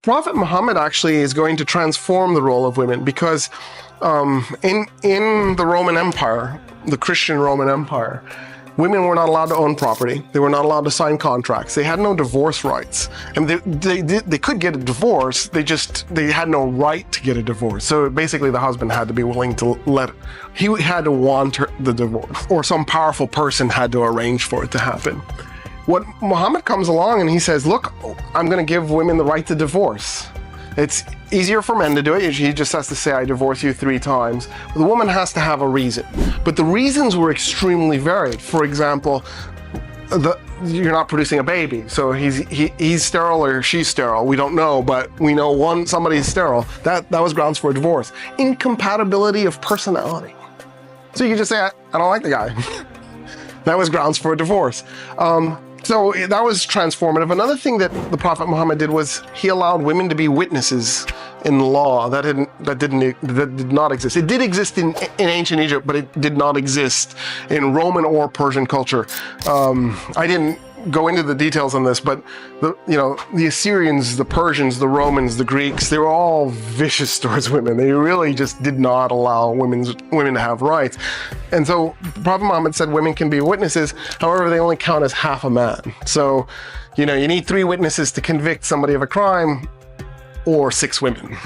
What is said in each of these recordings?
Prophet Muhammad actually is going to transform the role of women because in the Roman Empire, the Christian Roman Empire, women were not allowed to own property. They were not allowed to sign contracts. They had no divorce rights. And they could get a divorce, they had no right to get a divorce. So basically the husband had to be willing to he had to want the divorce, or some powerful person had to arrange for it to happen. What Muhammad comes along and he says, look, I'm going to give women the right to divorce. It's easier for men to do it. He just has to say, I divorce you 3 times. The woman has to have a reason. But the reasons were extremely varied. For example, you're not producing a baby. So he's sterile or she's sterile. We don't know, but we know somebody's sterile. That was grounds for a divorce. Incompatibility of personality. So you can just say, I don't like the guy. That was grounds for a divorce. So that was transformative. Another thing that the Prophet Muhammad did was he allowed women to be witnesses in law. That did not exist. It did exist in ancient Egypt, but it did not exist in Roman or Persian culture. I didn't go into the details on this, but the Assyrians, the Persians, the Romans, the Greeks, they were all vicious towards women. They really just did not allow women to have rights. And so Prophet Muhammad said women can be witnesses, however, they only count as half a man. So, you need 3 witnesses to convict somebody of a crime, or 6 women,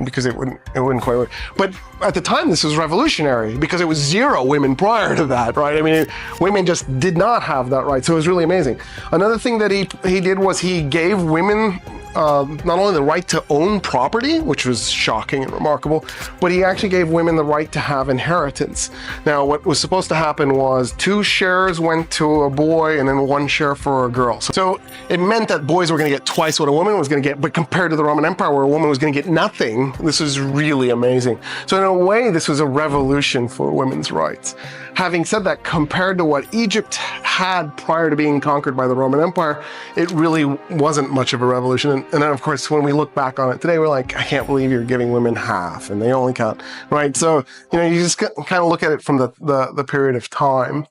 because it wouldn't quite work. But at the time, this was revolutionary because it was 0 women prior to that, right? I mean, women just did not have that right. So it was really amazing. Another thing that he did was he gave women not only the right to own property, which was shocking and remarkable, but he actually gave women the right to have inheritance. Now, what was supposed to happen was 2 shares went to a boy and then 1 share for a girl. So it meant that boys were going to get twice what a woman was going to get, but compared to the Roman Empire where a woman was going to get nothing, this was really amazing. So in a way, this was a revolution for women's rights. Having said that, compared to what Egypt had prior to being conquered by the Roman Empire, it really wasn't much of a revolution. And then, of course, when we look back on it today, we're like, I can't believe you're giving women half, and they only count, right? So, you just kind of look at it from the period of time.